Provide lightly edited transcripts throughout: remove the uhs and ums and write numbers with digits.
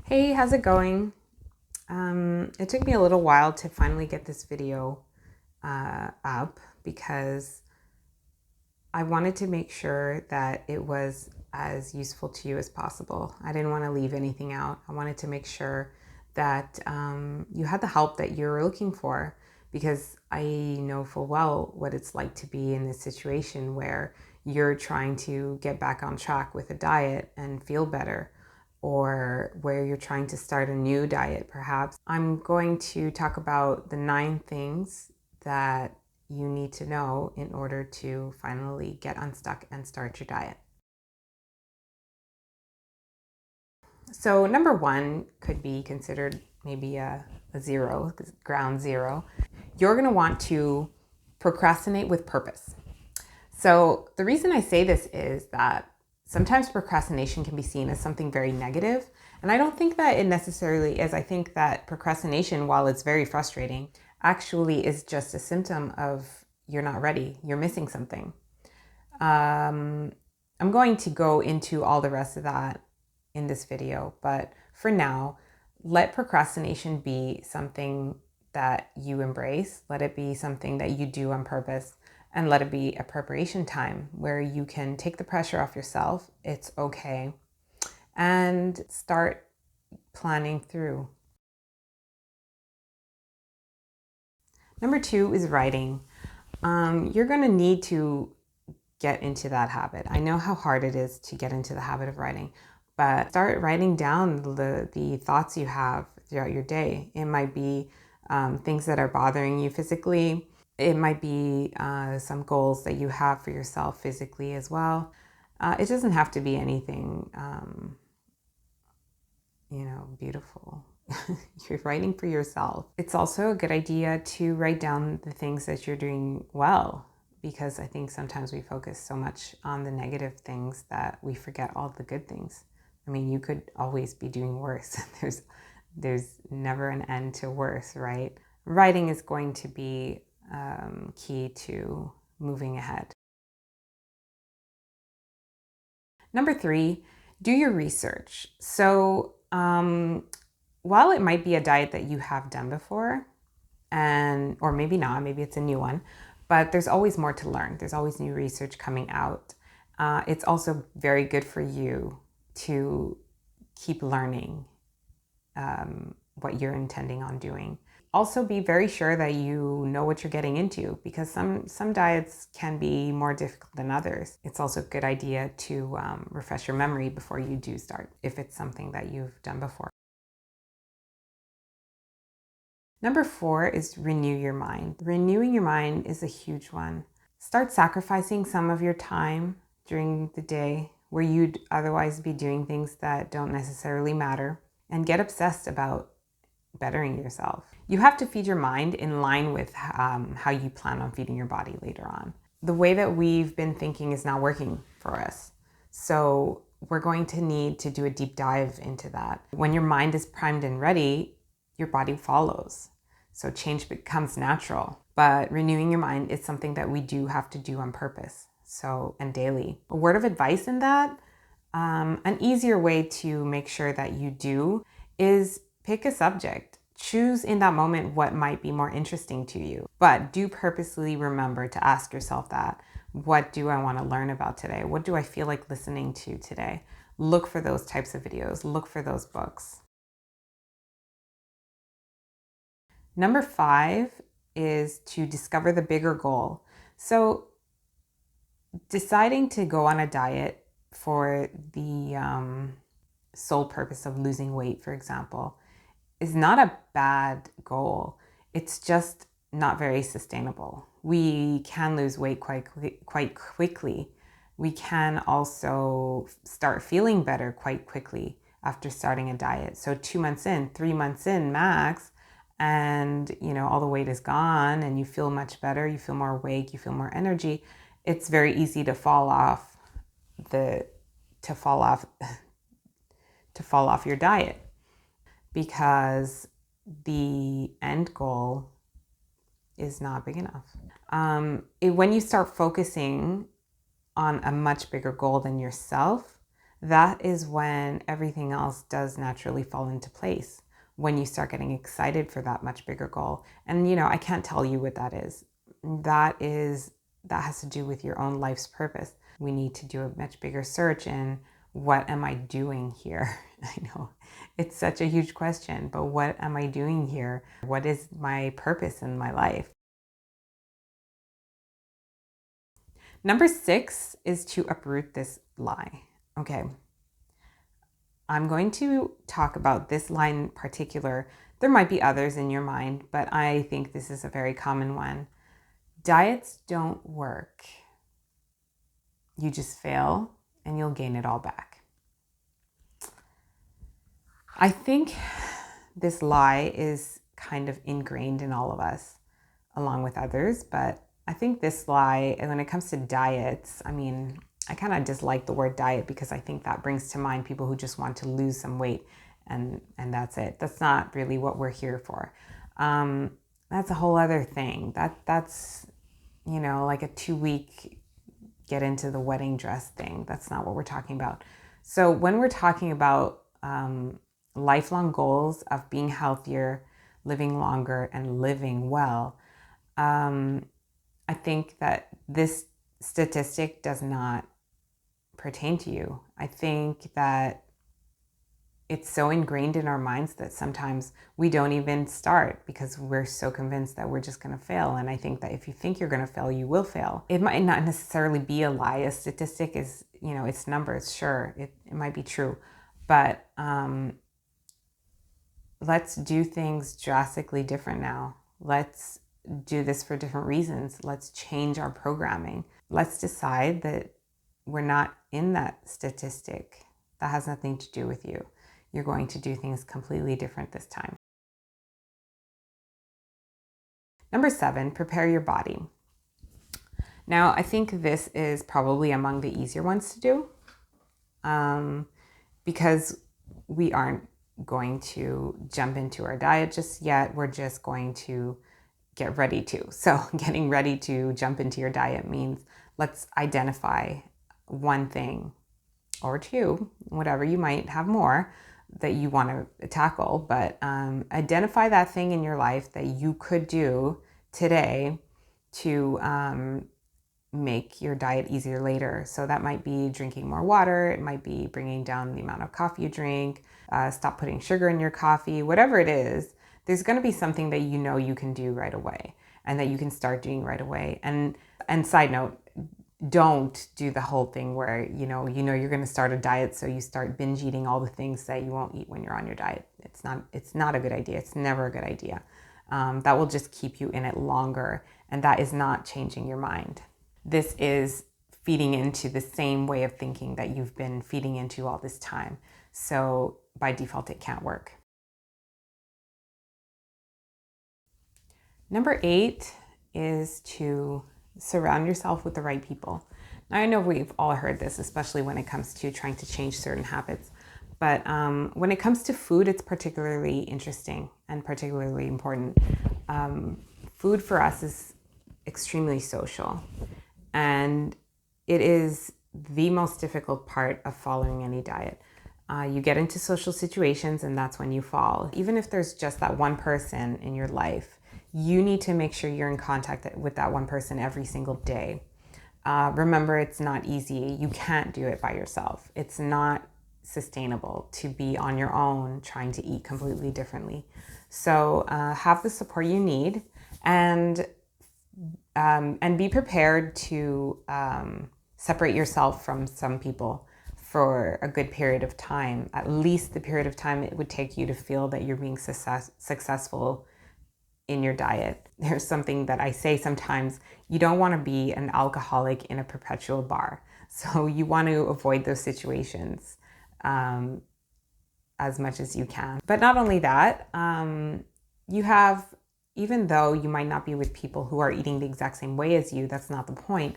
Hey, how's it going? It took me a little while to finally get this video up because I wanted to make sure that it was as useful to you as possible. I didn't want to leave anything out. I wanted to make sure that you had the help that you're looking for, because I know full well what it's like to be in this situation where you're trying to get back on track with a diet and feel better, or where you're trying to start a new diet, perhaps. I'm going to talk about the 9 things that you need to know in order to finally get unstuck and start your diet. So, number one could be considered maybe a zero, ground zero. You're going to want to procrastinate with purpose. So, the reason I say this is that sometimes procrastination can be seen as something very negative. And I don't think that it necessarily is. I think that procrastination, while it's very frustrating, actually is just a symptom of you're not ready, you're missing something. I'm going to go into all the rest of that in this video, but for now, let procrastination be something that you embrace. Let it be something that you do on purpose, and let it be a preparation time where you can take the pressure off yourself. It's okay. And start planning through. Number two is writing. You're going to need to get into that habit. I know how hard it is to get into the habit of writing, but start writing down the thoughts you have throughout your day. It might be things that are bothering you physically. It might be some goals that you have for yourself physically as well. It doesn't have to be anything, beautiful. You're writing for yourself. It's also a good idea to write down the things that you're doing well, because I think sometimes we focus so much on the negative things that we forget all the good things. I mean, you could always be doing worse. There's never an end to worse, right? Writing is going to be key to moving ahead. Number three, do your research. So while it might be a diet that you have done before, or maybe not, maybe it's a new one, but there's always more to learn. There's always new research coming out. It's also very good for you to keep learning what you're intending on doing. Also, be very sure that you know what you're getting into, because some diets can be more difficult than others. It's also a good idea to refresh your memory before you do start, if it's something that you've done before. Number four is renew your mind. Renewing your mind is a huge one. Start sacrificing some of your time during the day where you'd otherwise be doing things that don't necessarily matter, and get obsessed about bettering yourself. You have to feed your mind in line with how you plan on feeding your body later on. The way that we've been thinking is not working for us. So we're going to need to do a deep dive into that. When your mind is primed and ready, your body follows. So change becomes natural. But renewing your mind is something that we do have to do on purpose. And daily. A word of advice in that, an easier way to make sure that you do is pick a subject. Choose in that moment what might be more interesting to you, but do purposely remember to ask yourself that. What do I want to learn about today? What do I feel like listening to today? Look for those types of videos. Look for those books. Number five is to discover the bigger goal. So deciding to go on a diet for the sole purpose of losing weight, for example, is not a bad goal. It's just not very sustainable. We can lose weight quite quickly. We can also start feeling better quite quickly after starting a diet. So 2 months in, 3 months in max, and all the weight is gone and you feel much better, you feel more awake, you feel more energy. It's very easy to fall off your diet, because the end goal is not big enough. When you start focusing on a much bigger goal than yourself, that is when everything else does naturally fall into place, when you start getting excited for that much bigger goal. And, I can't tell you what that is. That has to do with your own life's purpose. We need to do a much bigger search in, what am I doing here? I know it's such a huge question, but what am I doing here? What is my purpose in my life? Number 6 is to uproot this lie. Okay. I'm going to talk about this lie in particular. There might be others in your mind, but I think this is a very common one. Diets don't work. You just fail and you'll gain it all back. I think this lie is kind of ingrained in all of us, along with others, but I think this lie, and when it comes to diets, I kind of dislike the word diet because I think that brings to mind people who just want to lose some weight and that's it. That's not really what we're here for. That's a whole other thing. That's like a 2-week get into the wedding dress thing. That's not what we're talking about. So when we're talking about lifelong goals of being healthier, living longer, and living well, I think that this statistic does not pertain to you. I think that it's so ingrained in our minds that sometimes we don't even start because we're so convinced that we're just going to fail. And I think that if you think you're going to fail, you will fail. It might not necessarily be a lie. A statistic is, it's numbers. Sure, it might be true. But let's do things drastically different now. Let's do this for different reasons. Let's change our programming. Let's decide that we're not in that statistic. That has nothing to do with you. You're going to do things completely different this time. Number 7, prepare your body. Now, I think this is probably among the easier ones to do because we aren't going to jump into our diet just yet. We're just going to get ready to. So getting ready to jump into your diet means let's identify one thing or two, whatever, you might have more that you want to tackle, but identify that thing in your life that you could do today to make your diet easier later. So that might be drinking more water. It might be bringing down the amount of coffee you drink, stop putting sugar in your coffee, whatever it is. There's going to be something that you can do right away and that you can start doing right away. And side note, don't do the whole thing where, you're going to start a diet. So you start binge eating all the things that you won't eat when you're on your diet. It's not a good idea. It's never a good idea. That will just keep you in it longer. And that is not changing your mind. This is feeding into the same way of thinking that you've been feeding into all this time. So by default, it can't work. Number 8 is to surround yourself with the right people. Now, I know we've all heard this, especially when it comes to trying to change certain habits. But when it comes to food, it's particularly interesting and particularly important. Food for us is extremely social. And it is the most difficult part of following any diet. You get into social situations and that's when you fall. Even if there's just that one person in your life, you need to make sure you're in contact with that one person every single day. Remember, it's not easy. You can't do it by yourself. It's not sustainable to be on your own trying to eat completely differently. So have the support you need and be prepared to separate yourself from some people for a good period of time, at least the period of time it would take you to feel that you're being successful in your diet. There's something that I say sometimes, you don't want to be an alcoholic in a perpetual bar. So you want to avoid those situations as much as you can. But not only that, even though you might not be with people who are eating the exact same way as you, that's not the point.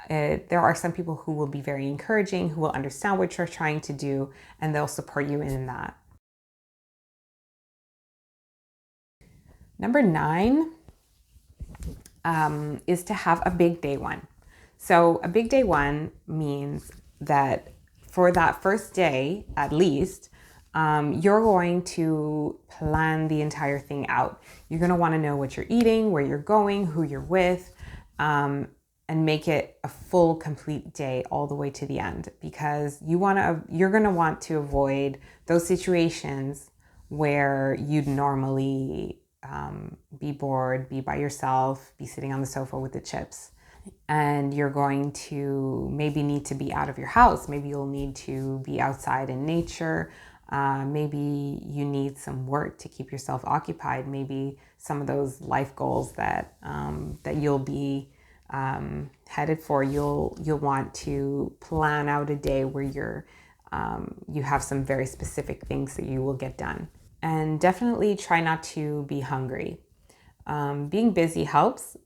There are some people who will be very encouraging, who will understand what you're trying to do, and they'll support you in that. Number 9 is to have a big day one. So a big day one means that for that first day, at least, you're going to plan the entire thing out. You're going to want to know what you're eating, where you're going, who you're with, and make it a full, complete day all the way to the end, because you're going to want to avoid those situations where you'd normally be bored, be by yourself, be sitting on the sofa with the chips. And you're going to maybe need to be out of your house. Maybe you'll need to be outside in nature. Maybe you need some work to keep yourself occupied. Maybe some of those life goals that you'll be headed for, you'll want to plan out a day where you have some very specific things that you will get done. And definitely try not to be hungry. Being busy helps,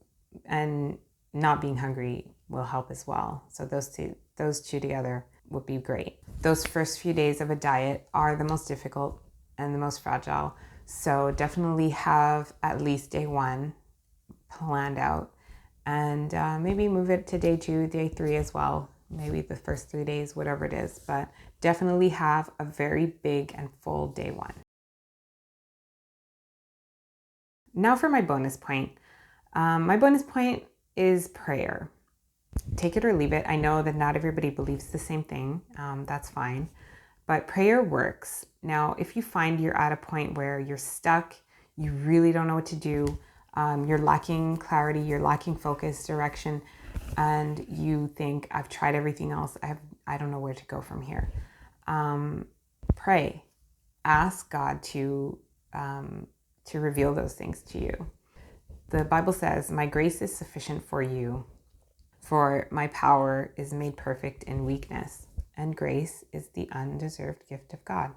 and not being hungry will help as well. So those two together would be great. Those first few days of a diet are the most difficult and the most fragile. So definitely have at least day 1 planned out, and maybe move it to day 2, day 3 as well. Maybe the first 3 days, whatever it is, but definitely have a very big and full day 1. Now for my bonus point. My bonus point is prayer. Take it or leave it. I know that not everybody believes the same thing. That's fine. But prayer works. Now, if you find you're at a point where you're stuck, you really don't know what to do, you're lacking clarity, you're lacking focus, direction, and you think, I've tried everything else, I don't know where to go from here. Pray. Ask God to reveal those things to you. The Bible says, my grace is sufficient for you, for my power is made perfect in weakness, and grace is the undeserved gift of God.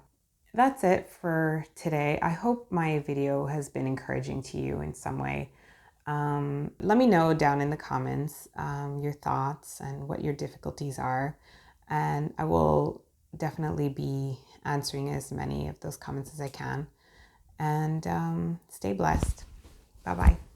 That's it for today. I hope my video has been encouraging to you in some way. Let me know down in the comments your thoughts and what your difficulties are, and I will definitely be answering as many of those comments as I can. And stay blessed. Bye-bye.